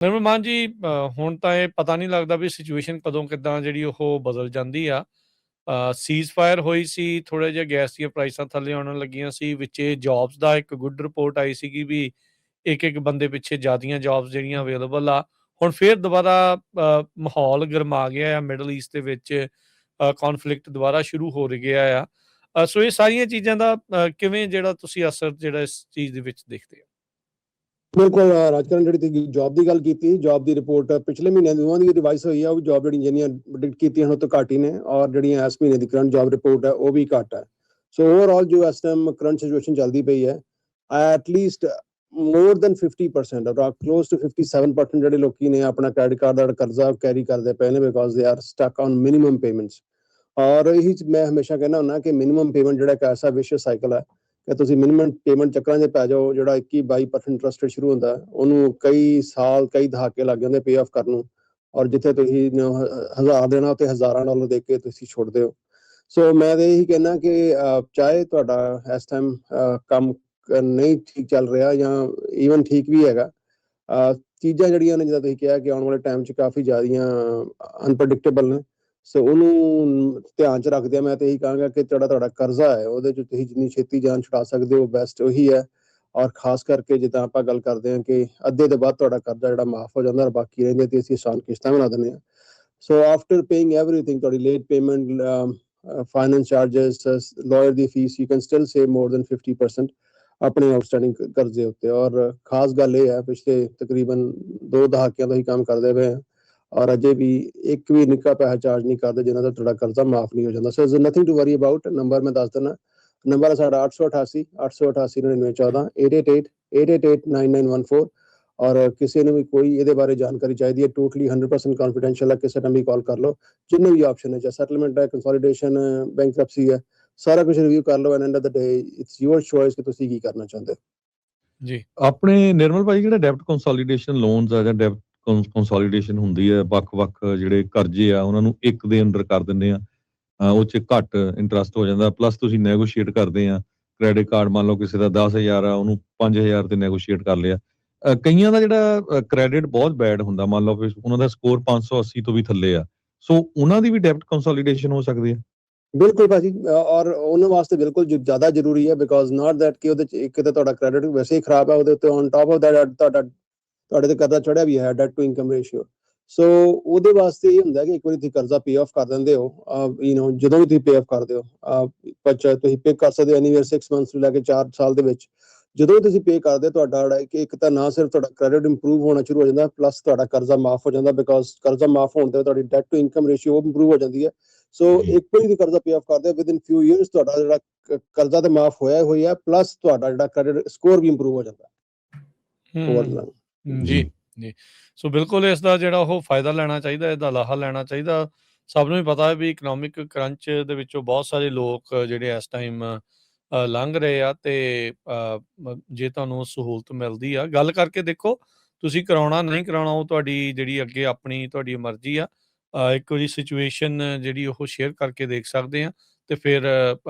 ਨਿਰਮਲ ਮਾਨ ਜੀ, ਹੁਣ ਤਾਂ ਇਹ ਪਤਾ ਨਹੀਂ ਲੱਗਦਾ ਵੀ ਸਿਚੁਏਸ਼ਨ ਕਦੋਂ ਕਿੱਦਾਂ ਜਿਹੜੀ ਉਹ ਬਦਲ ਜਾਂਦੀ ਆ। ਸੀਜ਼ ਫਾਇਰ ਹੋਈ ਸੀ, ਥੋੜ੍ਹਾ ਜਿਹਾ ਗੈਸ ਦੀਆਂ ਪ੍ਰਾਈਸਾਂ ਥੱਲੇ ਆਉਣ ਲੱਗੀਆਂ ਸੀ, ਵਿੱਚੇ ਜੋਬਸ ਦਾ ਇੱਕ ਗੁੱਡ ਰਿਪੋਰਟ ਆਈ ਸੀਗੀ ਵੀ ਇੱਕ ਬੰਦੇ ਪਿੱਛੇ ਜ਼ਿਆਦੀਆਂ ਜੋਬਸ ਜਿਹੜੀਆਂ ਅਵੇਲੇਬਲ ਆ। ਹੁਣ ਫਿਰ ਦੁਬਾਰਾ ਮਾਹੌਲ ਗਰਮਾ ਗਿਆ ਆ ਮਿਡਲ ਈਸਟ ਦੇ ਵਿੱਚ, ਕੌਨਫਲਿਕਟ ਦੁਬਾਰਾ ਸ਼ੁਰੂ ਹੋ ਗਿਆ ਆ। ਸੋ ਇਹ ਸਾਰੀਆਂ ਚੀਜ਼ਾਂ ਦਾ ਕਿਵੇਂ ਜਿਹੜਾ ਤੁਸੀਂ ਅਸਰ ਜਿਹੜਾ ਇਸ ਚੀਜ਼ ਦੇ ਵਿੱਚ ਦੇਖਦੇ ਹੋ? ਬਿਲਕੁਲ ਰਾਜਕਰਨ, ਜਿਹੜੀ ਤੁਸੀਂ ਜੋਬ ਦੀ ਗੱਲ ਕੀਤੀ, ਜੋਬ ਦੀ ਰਿਪੋਰਟ ਪਿਛਲੇ ਮਹੀਨਿਆਂ ਦੋਵਾਂ ਦੀ ਰਿਵਾਈਜ਼ ਹੋਈ ਆ। ਉਹ ਜੋਬ ਜਿਹੜੀਆਂ ਪ੍ਰੈਡਿਕਟ ਕੀਤੀਆਂ ਉਹ ਤੋਂ ਘੱਟ ਹੀ ਨੇ, ਔਰ ਜਿਹੜੀਆਂ ਇਸ ਮਹੀਨੇ ਦੀ ਕਰੰਟ ਜੋਬ ਰਿਪੋਰਟ ਹੈ ਉਹ ਵੀ ਘੱਟ ਹੈ। ਸੋ ਓਵਰਆਲ ਜੋ ਇਸ ਟਾਈਮ ਕਰੰਟ ਸਿਚੁਏਸ਼ਨ ਚੱਲਦੀ ਪਈ ਹੈ, at least more than 50%, close to 57% ਜਿਹੜੇ ਲੋਕੀ ਨੇ ਆਪਣਾ ਕ੍ਰੈਡਿਟ ਕਾਰਡ ਦਾ ਕਰਜ਼ਾ ਕੈਰੀ ਕਰਦੇ ਪਏ ਨੇ, because they are stuck on minimum payments. ਔਰ ਇਹੀ ਮੈਂ ਹਮੇਸ਼ਾ ਕਹਿੰਦਾ ਹੁੰਦਾ ਕਿ ਮਿਨੀਮਮ ਪੇਮੈਂਟ ਜਿਹੜਾ ਇੱਕ ਐਸਾ ਵਿਸ਼ੇਸ਼ ਸਾਈਕਲ ਹੈ ਕਿ ਤੁਸੀਂ ਮਿਨੀਮਮ ਪੇਮੈਂਟ ਚੱਕਰਾਂ 'ਚ ਪੈ ਜਾਓ। ਜਿਹੜਾ 21-22% ਇੰਟਰਸਟ ਰੇਟ ਸ਼ੁਰੂ ਹੁੰਦਾ, ਉਹਨੂੰ ਕਈ ਸਾਲ ਕਈ ਦਹਾਕੇ ਲੱਗ ਜਾਂਦੇ ਪੇ ਆਫ ਕਰਨ ਨੂੰ, ਔਰ ਜਿੱਥੇ ਤੁਸੀਂ 1000 ਦੇਣਾ ਉੱਥੇ ਹਜ਼ਾਰਾਂ ਡਾਲਰ ਦੇ ਕੇ ਤੁਸੀਂ ਛੁੱਟਦੇ ਹੋ। ਸੋ ਮੈਂ ਤਾਂ ਇਹੀ ਕਹਿਣਾ ਕਿ ਚਾਹੇ ਤੁਹਾਡਾ ਇਸ ਟਾਈਮ ਕੰਮ ਨਹੀਂ ਠੀਕ ਚੱਲ ਰਿਹਾ ਜਾਂ ਈਵਨ ਠੀਕ ਵੀ ਹੈਗਾ, ਚੀਜ਼ਾਂ ਜਿਹੜੀਆਂ ਨੇ ਜਿੱਦਾਂ ਤੁਸੀਂ ਕਿਹਾ ਕਿ ਆਉਣ ਵਾਲੇ ਟਾਈਮ 'ਚ ਕਾਫੀ ਜ਼ਿਆਦੀਆਂ ਅਨਪ੍ਰੈਡਿਕਟੇਬਲ ਨੇ। ਸੋ ਉਹਨੂੰ ਧਿਆਨ 'ਚ ਰੱਖਦਿਆਂ ਮੈਂ ਤਾਂ ਇਹੀ ਕਹਾਂਗਾ ਕਿ ਤੁਹਾਡਾ ਕਰਜ਼ਾ ਹੈ ਉਹਦੇ 'ਚ ਤੁਸੀਂ ਜਿੰਨੀ ਛੇਤੀ ਜਾਨ ਛੁਡਾ ਸਕਦੇ ਹੋ ਬੈਸਟ ਉਹੀ ਹੈ। ਔਰ ਖਾਸ ਕਰਕੇ ਜਿੱਦਾਂ ਆਪਾਂ ਗੱਲ ਕਰਦੇ ਹਾਂ ਕਿ ਅੱਧੇ ਤੋਂ ਬਾਅਦ ਤੁਹਾਡਾ ਕਰਜ਼ਾ ਜਿਹੜਾ ਮਾਫ ਹੋ ਜਾਂਦਾ, ਬਾਕੀ ਰਹਿੰਦੇ ਤੇ ਅਸੀਂ ਆਸਾਨ ਕਿਸ਼ਤਾਂ ਬਣਾ ਦਿੰਦੇ ਹਾਂ। ਸੋ ਆਫਟਰ ਪੇਇੰਗ ਐਵਰੀਥਿੰਗ, ਤੁਹਾਡੀ late payment, finance charges, lawyer ਦੀ fees, you can still save more than 50% ਆਪਣੇ ਆਊਟਸਟੈਂਡਿੰਗ ਕਰਜ਼ੇ ਉੱਤੇ। ਔਰ ਖਾਸ ਗੱਲ ਇਹ ਹੈ, ਪਿਛਲੇ ਤਕਰੀਬਨ 2 ਦਹਾਕਿਆਂ ਤੋਂ ਹੀ ਕੰਮ ਕਰਦੇ ਪਏ ਹਾਂ, ਔਰ ਅਜੇ ਵੀ ਇੱਕ ਵੀ ਨਿੱਕਾ ਪੈਸਾ ਚਾਰਜ ਨਹੀਂ ਕਰਦੇ ਜਿਨ੍ਹਾਂ ਦਾ ਤੁਹਾਡਾ ਕਰਜ਼ਾ ਮਾਫ ਨਹੀਂ ਹੋ ਜਾਂਦਾ। So is nothing to worry about. Number ਮੈਂ ਦੱਸ ਦਿੰਦਾ, ਨੰਬਰ ਹੈ ਸਾਡਾ 888 888 9914 888 888 9914। ਔਰ ਕਿਸੇ ਨੂੰ ਵੀ ਕੋਈ ਇਹਦੇ ਬਾਰੇ ਜਾਣਕਾਰੀ ਚਾਹੀਦੀ ਹੈ, ਟੋਟਲੀ 100% ਕੌਨਫੀਡੈਂਸ਼ੀਅਲ ਹੈ, ਕਿਸੇ ਟਾਈਮ ਵੀ ਕਾਲ ਕਰ ਲਓ। ਜਿੰਨੇ ਵੀ ਆਪਸ਼ਨ ਹੈ, ਚਾਹੇ ਸੈਟਲਮੈਂਟ ਹੈ, ਕੰਸੋਲੀਡੇਸ਼ਨ, ਬੈਂਕਰਪਸੀ ਹੈ, ਸਾਰਾ ਕੁਝ ਰਿਵਿਊ ਕਰ ਲਓ। End of the day it's your choice ਕਿ ਤੁਸੀਂ ਕੀ ਕਰਨਾ ਚਾਹੁੰਦੇ ਹੋ। ਜੀ, ਆਪਣੇ ਨਿਰਮਲ ਭਾਈ, ਜਿਹੜਾ ਡੈਬਟ ਕੰਸੋਲੀਡੇਸ਼ਨ ਲੋਨਸ ਆ ਜਾਂ ਡੈਬਟ ਕੰਸੋਲੀਡੇਸ਼ਨ ਹੁੰਦੀ ਹੈ, ਵੱਖ-ਵੱਖ ਜਿਹੜੇ ਕਰਜ਼ੇ ਆ ਉਹਨਾਂ ਨੂੰ ਇੱਕ ਦੇ ਅੰਡਰ ਕਰ ਦਿੰਦੇ ਆ, ਉਹ 'ਚ ਘੱਟ ਇੰਟਰਸਟ ਹੋ ਜਾਂਦਾ, ਪਲੱਸ ਤੁਸੀਂ ਨੈਗੋਸ਼ੀਏਟ ਕਰਦੇ ਆ। ਕ੍ਰੈਡਿਟ ਕਾਰਡ ਮੰਨ ਲਓ ਕਿਸੇ ਦਾ 10,000 ਆ, ਉਹਨੂੰ 5,000 ਤੇ ਨੈਗੋਸ਼ੀਏਟ ਕਰ ਲਿਆ। ਕਈਆਂ ਦਾ ਜਿਹੜਾ ਕ੍ਰੈਡਿਟ ਬਹੁਤ ਬੈਡ ਹੁੰਦਾ, ਮੰਨ ਲਓ ਫਿਰ ਉਹਨਾਂ ਦਾ ਸਕੋਰ 580 ਤੋਂ ਵੀ ਥੱਲੇ ਆ, ਸੋ ਉਹਨਾਂ ਦੀ ਵੀ ਡੈਬਟ ਕੰਸੋਲੀਡੇਸ਼ਨ ਹੋ ਸਕਦੀ ਹੈ। ਬਿਲਕੁਲ ਭਾਜੀ, ਔਰ ਉਹਨਾਂ ਵਾਸਤੇ ਬਿਲਕੁਲ ਜ਼ਿਆਦਾ ਜ਼ਰੂਰੀ ਹੈ, ਬਿਕੋਜ਼ ਨਾਟ ਦੈਟ ਕਿ ਉਹਦੇ 'ਚ ਇੱਕ ਤਾਂ ਤੁਹਾਡਾ ਕ੍ਰੈਡਿਟ ਵੈਸੇ ਹੀ ਖਰਾਬ ਹੈ, ਉਹਦੇ ਉੱਤੇ ਔਨ ਟਾਪ ਆਫ ਦੈਟ ਤੁਹਾਡੇ ਤੇ ਕਰਜ਼ਾ ਚੜਿਆ ਵੀ ਹੈ, ਡੈਟ ਟੂ ਇਨਕਮ ਰੇਸ਼ੀਓ। ਸੋ ਉਹਦੇ ਵਾਸਤੇ ਇਹ ਹੁੰਦਾ ਕਿ ਇੱਕ ਵਾਰੀ ਤੁਸੀਂ ਕਰਜ਼ਾ ਪੇ ਆਫ ਕਰ ਦਿੰਦੇ ਹੋ, ਜਦੋਂ ਵੀ ਤੁਸੀਂ ਪੇ ਆਫ ਕਰਦੇ ਹੋ, ਤੁਸੀਂ ਪੇ ਕਰ ਸਕਦੇ ਹੋ ਐਨੀਵੇਅਰ 6 ਮੰਥਸ ਤੋਂ ਲੈ ਕੇ 4 ਸਾਲ ਦੇ ਵਿੱਚ। ਜਦੋਂ ਵੀ ਤੁਸੀਂ ਪੇ ਕਰਦੇ ਹੋ, ਤੁਹਾਡਾ ਇੱਕ ਤਾਂ ਨਾ ਸਿਰਫ ਤੁਹਾਡਾ ਕ੍ਰੈਡਿਟ ਇੰਪਰੂਵ ਹੋਣਾ ਸ਼ੁਰੂ ਹੋ ਜਾਂਦਾ, ਪਲੱਸ ਤੁਹਾਡਾ ਕਰਜ਼ਾ ਮਾਫ ਹੋ ਜਾਂਦਾ, ਬਿਕੋਜ਼ ਕਰਜ਼ਾ ਮਾਫ ਹੋਣ ਤੇ ਤੁਹਾਡੀ ਡੈਟ ਟੂ ਇਨਕਮ ਰੇਸ਼ੀਓ ਉਹ ਇੰਪਰੂਵ ਹੋ ਜਾਂਦੀ ਹੈ। ਸੋ ਇੱਕ ਵਾਰੀ ਤੁਸੀਂ ਕਰਜ਼ਾ ਪੇ ਆਫ ਕਰਦੇ ਹੋ, ਵਿਦਿਨ ਫਿਊ ਈਅਰਸ ਤੁਹਾਡਾ ਜਿਹੜਾ ਕਰਜ਼ਾ ਤੇ ਮਾਫ ਹੋਇਆ ਹੋਈ ਹੈ, ਪਲੱਸ ਤੁਹਾਡਾ ਜਿਹੜਾ ਕ੍ਰੈਡਿਟ ਸਕੋਰ ਵੀ ਇੰਪਰੂਵ ਹੋ ਜਾਂਦਾ ਜੀ ਜੀ। ਸੋ ਬਿਲਕੁਲ ਇਸ ਦਾ ਜਿਹੜਾ ਉਹ ਫਾਇਦਾ ਲੈਣਾ ਚਾਹੀਦਾ, ਇਹਦਾ ਲਾਹਾ ਲੈਣਾ ਚਾਹੀਦਾ। ਸਭ ਨੂੰ ਹੀ ਪਤਾ ਹੈ ਵੀ ਇਕਨੋਮਿਕ ਕਰੰਚ ਦੇ ਵਿੱਚੋਂ ਬਹੁਤ ਸਾਰੇ ਲੋਕ ਜਿਹੜੇ ਇਸ ਟਾਈਮ ਲੰਘ ਰਹੇ ਆ, ਤੇ ਜੇ ਤੁਹਾਨੂੰ ਸਹੂਲਤ ਮਿਲਦੀ ਆ, ਗੱਲ ਕਰਕੇ ਦੇਖੋ। ਤੁਸੀਂ ਕਰਾਉਣਾ ਨਹੀਂ ਕਰਾਉਣਾ ਉਹ ਤੁਹਾਡੀ ਜਿਹੜੀ ਅੱਗੇ ਆਪਣੀ ਤੁਹਾਡੀ ਮਰਜ਼ੀ ਆ। ਇੱਕ ਵਾਰੀ ਸਿਚੁਏਸ਼ਨ ਜਿਹੜੀ ਉਹ ਸ਼ੇਅਰ ਕਰਕੇ ਦੇਖ ਸਕਦੇ ਆ, ਤੇ ਫਿਰ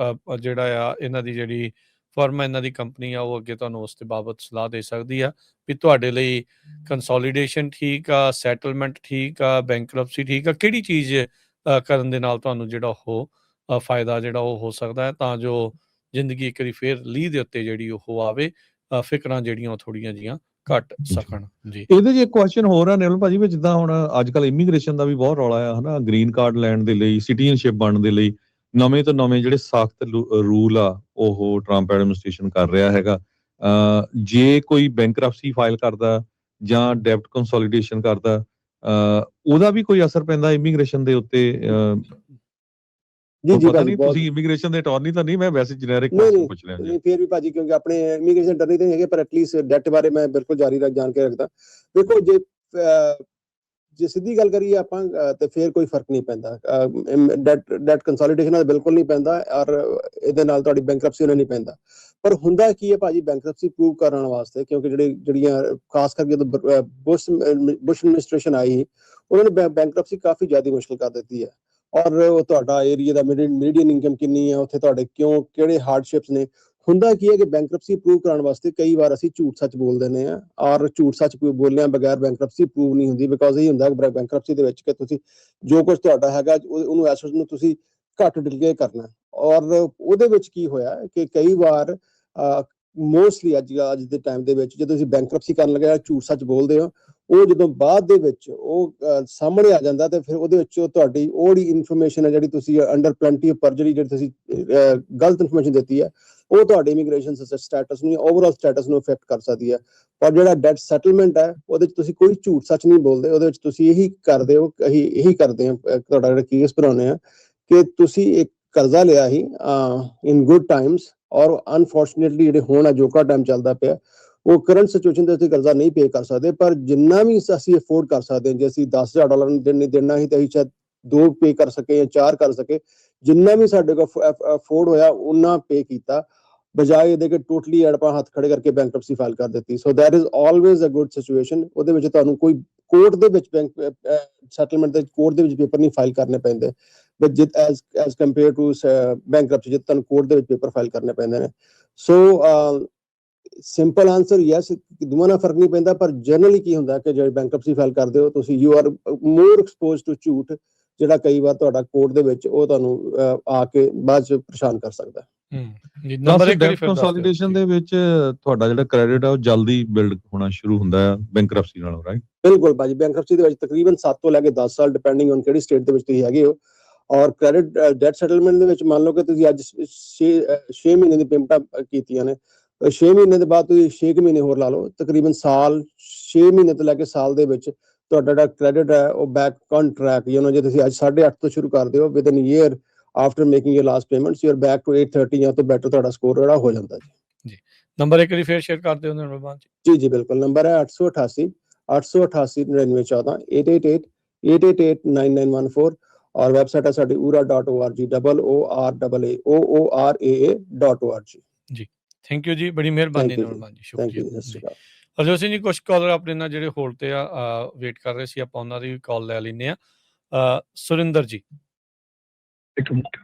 ਜਿਹੜਾ ਆ ਇਹਨਾਂ ਦੀ ਜਿਹੜੀ ਫਰਮ, ਇਹਨਾਂ ਦੀ ਕੰਪਨੀ ਆ, ਉਹ ਅੱਗੇ ਤੁਹਾਨੂੰ ਉਸ ਦੇ ਬਾਬਤ ਸਲਾਹ ਦੇ ਸਕਦੀ ਆ ਵੀ ਤੁਹਾਡੇ ਲਈ ਕੰਸੋਲੀਡੇਸ਼ਨ ਠੀਕ ਆ, ਸੈਟਲਮੈਂਟ ਠੀਕ ਆ, ਬੈਂਕਰਪਸੀ ਠੀਕ ਆ, ਕਿਹੜੀ ਚੀਜ਼ ਕਰਨ ਦੇ ਨਾਲ ਤੁਹਾਨੂੰ ਜਿਹੜਾ ਉਹ ਫਾਇਦਾ ਜਿਹੜਾ ਉਹ ਹੋ ਸਕਦਾ ਹੈ, ਤਾਂ ਜੋ ਜ਼ਿੰਦਗੀ ਇੱਕ ਵਾਰੀ ਫਿਰ ਲੀਹ ਦੇ ਉੱਤੇ ਜਿਹੜੀ ਉਹ ਆਵੇ, ਫਿਕਰਾਂ ਜਿਹੜੀਆਂ ਉਹ ਥੋੜ੍ਹੀਆਂ ਜਿਹੀਆਂ ਘੱਟ ਸਕਣ। ਜੀ, ਇਹਦੇ 'ਚ ਇੱਕ ਕੁਐਸਚਨ ਹੋਰ ਆ ਨਿਰਮਲ ਭਾਜੀ, ਵੀ ਜਿੱਦਾਂ ਹੁਣ ਅੱਜ ਕੱਲ੍ਹ ਇਮੀਗ੍ਰੇਸ਼ਨ ਦਾ ਵੀ ਬਹੁਤ ਰੌਲਾ ਆ, ਹਨਾ, ਗ੍ਰੀਨ ਕਾਰਡ ਲੈਣ ਦੇ ਲਈ, ਸਿਟੀਜ਼ਨਸ਼ਿਪ ਬਣਨ ਦੇ ਲਈ ਨਵੇਂ ਤੋਂ ਨਵੇਂ ਜਿਹੜੇ ਸਖਤ ਰੂਲ ਆ ਉਹ ਟਰੰਪ ਐਡਮਿਨਿਸਟ੍ਰੇਸ਼ਨ ਕਰ ਰਿਹਾ ਹੈਗਾ। ਜੇ ਕੋਈ ਬੈਂਕਰਪਸੀ ਫਾਈਲ ਕਰਦਾ ਜਾਂ ਡੈਬਟ ਕੰਸੋਲੀਡੇਸ਼ਨ ਕਰਦਾ, ਉਹਦਾ ਵੀ ਕੋਈ ਅਸਰ ਪੈਂਦਾ ਇਮੀਗ੍ਰੇਸ਼ਨ ਦੇ ਉੱਤੇ? ਜੀ ਪਤਾ ਭਾਜੀ, ਨਹੀਂ, ਤੁਸੀਂ ਇਮੀਗ੍ਰੇਸ਼ਨ ਦੇ ਅਟਾਰਨੀ ਤਾਂ ਨਹੀਂ, ਮੈਂ ਵੈਸੇ ਜਨਰਿਕ ਨਹੀਂ ਪੁੱਛ ਰਿਹਾ ਜੀ। ਨਹੀਂ, ਫਿਰ ਵੀ ਭਾਜੀ, ਕਿਉਂਕਿ ਆਪਣੇ ਇਮੀਗ੍ਰੇਸ਼ਨ ਅਟਾਰਨੀ ਤਾਂ ਹੈਗੇ, ਪਰ ਐਟਲੀਸਟ ਡੈਟ ਬਾਰੇ ਮੈਂ ਬਿਲਕੁਲ ਜਾਣ ਕੇ ਰੱਖਦਾ। ਦੇਖੋ, ਜੇ ਸਿੱਧੀ ਗੱਲ ਕਰੀਏ ਆਪਾਂ ਤੇ ਫਿਰ ਕੋਈ ਫਰਕ ਨਹੀਂ ਪੈਂਦਾ। ਡੈਟ ਕੰਸੋਲੀਡੇਸ਼ਨ ਨਾਲ ਬਿਲਕੁਲ ਨਹੀਂ ਪੈਂਦਾ, ਔਰ ਇਹਦੇ ਨਾਲ ਤੁਹਾਡੀ ਬੈਂਕਰਪਸੀ ਨਾਲ ਨਹੀਂ ਪੈਂਦਾ। ਪਰ ਹੁੰਦਾ ਕੀ ਹੈ ਭਾਜੀ, ਬੈਂਕਰਪਸੀ ਪ੍ਰੂਵ ਕਰਨ ਵਾਸਤੇ, ਕਿਉਂਕਿ ਜਿਹੜੀਆਂ ਖਾਸ ਕਰਕੇ ਜਦੋਂ ਬੁਸ਼ ਐਡਮਿਨਿਸਟ੍ਰੇਸ਼ਨ ਆਈ, ਉਹਨਾਂ ਨੇ ਬੈਂਕਰਪਸੀ ਕਾਫੀ ਜ਼ਿਆਦਾ ਮੁਸ਼ਕਿਲ ਕਰ ਦਿੱਤੀ ਹੈ। ਔਰ ਤੁਹਾਡਾ ਏਰੀਆ ਦਾ ਮੀਡੀਅਨ ਇਨਕਮ ਕਿੰਨੀ ਹੈ, ਉੱਥੇ ਤੁਹਾਡੇ ਕਿਹੜੇ ਹਾਰਡਸ਼ਿਪਸ ਨੇ, ਹੁੰਦਾ ਕੀ ਹੈ ਕਿ ਬੈਂਕਰਪਸੀ ਅਪਰੂਵ ਕਰਾਉਣ ਵਾਸਤੇ ਕਈ ਵਾਰ ਅਸੀਂ ਝੂਠ ਸੱਚ ਬੋਲ ਦਿੰਦੇ ਆ, ਔਰ ਝੂਠ ਸੱਚ ਬੋਲਿਆਂ ਬਗੈਰ ਬੈਂਕਰਪਸੀ ਅਪਰੂਵ ਨਹੀਂ ਹੁੰਦੀ, ਬਿਕੋਜ਼ ਇਹ ਹੁੰਦਾ ਬੈਂਕਰਪਸੀ ਦੇ ਵਿੱਚ ਕਿ ਤੁਸੀਂ ਜੋ ਕੁਝ ਤੁਹਾਡਾ ਹੈਗਾ ਉਹਨੂੰ ਐਸੈਟ ਨੂੰ ਤੁਸੀਂ ਘੱਟ ਡਿਲੀਗੇ ਕਰਨਾ। ਔਰ ਉਹਦੇ ਵਿੱਚ ਕੀ ਹੋਇਆ ਕਿ ਕਈ ਵਾਰ ਮੋਸਟਲੀ ਅੱਜ ਦੇ ਟਾਈਮ ਦੇ ਵਿੱਚ ਜਦੋਂ ਤੁਸੀਂ ਬੈਂਕਰਪਸੀ ਕਰਨ ਲੱਗੇ ਝੂਠ ਸੱਚ ਬੋਲਦੇ ਹੋ, ਉਹ ਜਦੋਂ ਬਾਅਦ ਦੇ ਵਿੱਚ ਉਹ ਸਾਹਮਣੇ ਆ ਜਾਂਦਾ ਤੇ ਫਿਰ ਉਹਦੇ ਵਿੱਚ ਤੁਹਾਡੀ ਉਹਦੀ ਇਨਫੋਰਮੇਸ਼ਨ ਹੈ ਜਿਹੜੀ ਤੁਸੀਂ ਅੰਡਰ ਪਲੈਂਟੀ ਆਫ ਪਰਜਰੀ ਜਿਹੜੀ ਤੁਸੀਂ ਗਲਤ ਇਨਫੋਰਮੇਸ਼ਨ ਦਿੱਤੀ ਹੈ, ਉਹ ਤੁਹਾਡੇ ਇਮੀਗ੍ਰੇਸ਼ਨ ਸਟੇਟਸ ਨੂੰ ਓਵਰਆਲ ਸਟੇਟਸ ਨੂੰ ਇਫੈਕਟ ਕਰ ਸਕਦੀ ਹੈ। ਪਰ ਜਿਹੜਾ ਡੈਟ ਸੈਟਲਮੈਂਟ ਹੈ ਉਹਦੇ ਵਿੱਚ ਤੁਸੀਂ ਕੋਈ ਝੂਠ ਸੱਚ ਨਹੀਂ ਬੋਲਦੇ, ਉਹਦੇ ਵਿੱਚ ਤੁਸੀਂ ਇਹੀ ਕਰਦੇ ਹੋ, ਇਹੀ ਕਰਦੇ ਆ ਤੁਹਾਡਾ ਜਿਹੜਾ ਕੇਸ ਬਣਾਉਂਦੇ ਆ ਕਿ ਤੁਸੀਂ ਇੱਕ ਕਰਜ਼ਾ ਲਿਆ ਸੀ ਇਨ ਗੁੱਡ ਟਾਈਮਸ, ਔਰ ਅਨਫੋਰਚੂਨੇਟਲੀ ਜਿਹੜੇ ਹੁਣ ਅਜੋਕਾ ਟਾਈਮ ਚੱਲਦਾ ਪਿਆ ਉਹ ਕਰੰਟ ਸਿਚੁਏਸ਼ਨ ਦੇ ਉੱਤੇ ਕਰਜ਼ਾ ਨਹੀਂ ਪੇ ਕਰ ਸਕਦੇ, ਪਰ ਜਿੰਨਾ ਵੀ ਅਸੀਂ ਅਫੋਰਡ ਕਰ ਸਕਦੇ ਹਾਂ, ਜੇ ਅਸੀਂ $10,000 ਦੇਣਾ ਸੀ ਤਾਂ ਅਸੀਂ ਸ਼ਾਇਦ 2 ਪੇ ਕਰ ਸਕੇ ਜਾਂ 4 ਕਰ ਸਕੇ, ਜਿੰਨਾ ਵੀ ਸਾਡੇ ਕੋਲ ਅਫੋਰਡ ਹੋਇਆ ਉਹਨਾਂ ਪੇ ਕੀਤਾ, ਬਜਾਏ ਇਹਦੇ ਕਿ ਟੋਟਲੀ ਆਪਾਂ ਹੱਥ ਖੜੇ ਕਰਕੇ ਬੈਂਕਰਪਸੀ ਫਾਈਲ ਕਰ ਦਿੱਤੀ। So that is always a good situation. ਉਹਦੇ ਵਿੱਚ ਤੁਹਾਨੂੰ ਕੋਈ ਕੋਰਟ ਦੇ ਵਿੱਚ ਸੈਟਲਮੈਂਟ ਦੇ ਕੋਰਟ ਦੇ ਵਿੱਚ ਪੇਪਰ ਨਹੀਂ ਫਾਈਲ ਕਰਨੇ ਪੈਂਦੇ, ਬਟ ਜਿਤ ਐਜ਼ ਕੰਪੇਅਰ ਟੂ ਬੈਂਕਰਪਸੀ ਜਿੱਤ ਤੁਹਾਨੂੰ ਕੋਰਟ ਦੇ ਵਿੱਚ ਪੇਪਰ ਫਾਈਲ ਕਰਨੇ ਪੈਂਦੇ ਨੇ। ਸੋ ਸਿੰਪਲ ਆਨਸਰ ਯੈਸ, ਦੋਵਾਂ ਨਾਲ ਫਰਕ ਨਹੀਂ ਪੈਂਦਾ, ਪਰ ਜਨਰਲੀ ਕੀ ਹੁੰਦਾ ਕਿ ਜਿਹੜੇ ਬੈਂਕਰਪਸੀ ਫਾਈਲ ਕਰਦੇ ਹੋ ਤੁਸੀਂ you are more exposed to ਝੂਠ, ਜਿਹੜਾ ਕਈ ਵਾਰ ਤੁਹਾਡਾ ਕੋਰਟ ਦੇ ਵਿੱਚ ਉਹ ਤੁਹਾਨੂੰ ਆ ਕੇ ਬਾਅਦ ਚ ਪਰੇਸ਼ਾਨ ਕਰ ਸਕਦਾ। ਜੀ ਨੰਬਰ 1 ਡੈਬਟ ਕੰਸੋਲੀਡੇਸ਼ਨ ਦੇ ਵਿੱਚ ਤੁਹਾਡਾ ਜਿਹੜਾ ਕ੍ਰੈਡਿਟ ਆ ਉਹ ਜਲਦੀ ਬਿਲਡ ਹੋਣਾ ਸ਼ੁਰੂ ਹੁੰਦਾ ਹੈ ਬੈਂਕਰਪਸੀ ਨਾਲੋਂ, ਰਾਈਟ? ਬਿਲਕੁਲ ਭਾਜੀ, ਬੈਂਕਰਪਸੀ ਦੇ ਵਿੱਚ ਤਕਰੀਬਨ 7 ਤੋਂ ਲੈ ਕੇ 10 ਸਾਲ ਡਿਪੈਂਡਿੰਗ ਔਨ ਕਿਹੜੀ ਸਟੇਟ ਦੇ ਵਿੱਚ ਤੁਸੀਂ ਹੈਗੇ ਹੋ। ਔਰ ਕ੍ਰੈਡਿਟ ਡੈਟ ਸੈਟਲਮੈਂਟ ਦੇ ਵਿੱਚ ਮੰਨ ਲਓ ਕਿ ਤੁਸੀਂ ਅੱਜ 6 ਮਹੀਨੇ ਦੀ ਪੇਮੈਂਟਾਂ ਕੀਤੀਆਂ ਨੇ, 6 ਮਹੀਨੇ ਦੇ ਬਾਅਦ ਤੁਸੀਂ 6 ਮਹੀਨੇ ਹੋਰ ਲਾ ਲਓ, ਤਕਰੀਬਨ ਸਾਲ 6 ਮਹੀਨੇ ਤੋਂ ਲੈ ਕੇ ਸਾਲ ਦੇ ਵਿੱਚ ਤੁਹਾਡਾ ਜਿਹੜਾ ਕ੍ਰੈਡਿਟ ਹੈ ਉਹ ਬੈਕ ਔਨ ਟਰੈਕ, ਜੇ ਤੁਸੀਂ ਅੱਜ 8.5 ਤੋਂ ਸ਼ੁਰੂ ਕਰਦੇ ਹੋ, within year after making your last payments you are back to 830 ਜਾਂ ਤੋਂ ਬੈਟਰ ਤੁਹਾਡਾ ਸਕੋਰ ਜਿਹੜਾ ਹੋ ਜਾਂਦਾ ਜੀ। ਨੰਬਰ ਇੱਕ ਵਾਰੀ ਫੇਰ ਸ਼ੇਅਰ ਕਰ ਦਿਓ ਨਰਮਾਨ ਜੀ। ਜੀ ਬਿਲਕੁਲ, ਨੰਬਰ ਹੈ 888 888 9914 888 888 9914 ਔਰ ਵੈਬਸਾਈਟ ਹੈ ਸਾਡੀ ura.org ooraa.org। ਜੀ ਥੈਂਕ ਯੂ ਜੀ, ਬੜੀ ਮਿਹਰਬਾਨੀ ਨਰਮਾਨ ਜੀ, ਸ਼ੁਕਰੀਆ। ਹਰਜੋਤ ਸਿੰਘ ਜੀ, ਕੁਝ ਕਾਲਰ ਆਪਣੇ ਨਾਲ ਜਿਹੜੇ ਹੋਲਡ ਤੇ ਆ ਵੇਟ ਕਰ ਰਹੇ ਸੀ, ਆਪਾਂ ਉਹਨਾਂ ਦੀ ਕਾਲ ਲੈ ਲੈਂਦੇ ਆ। ਸੁਰਿੰਦਰ ਜੀ, ਇੱਕ ਮਿੰਟ।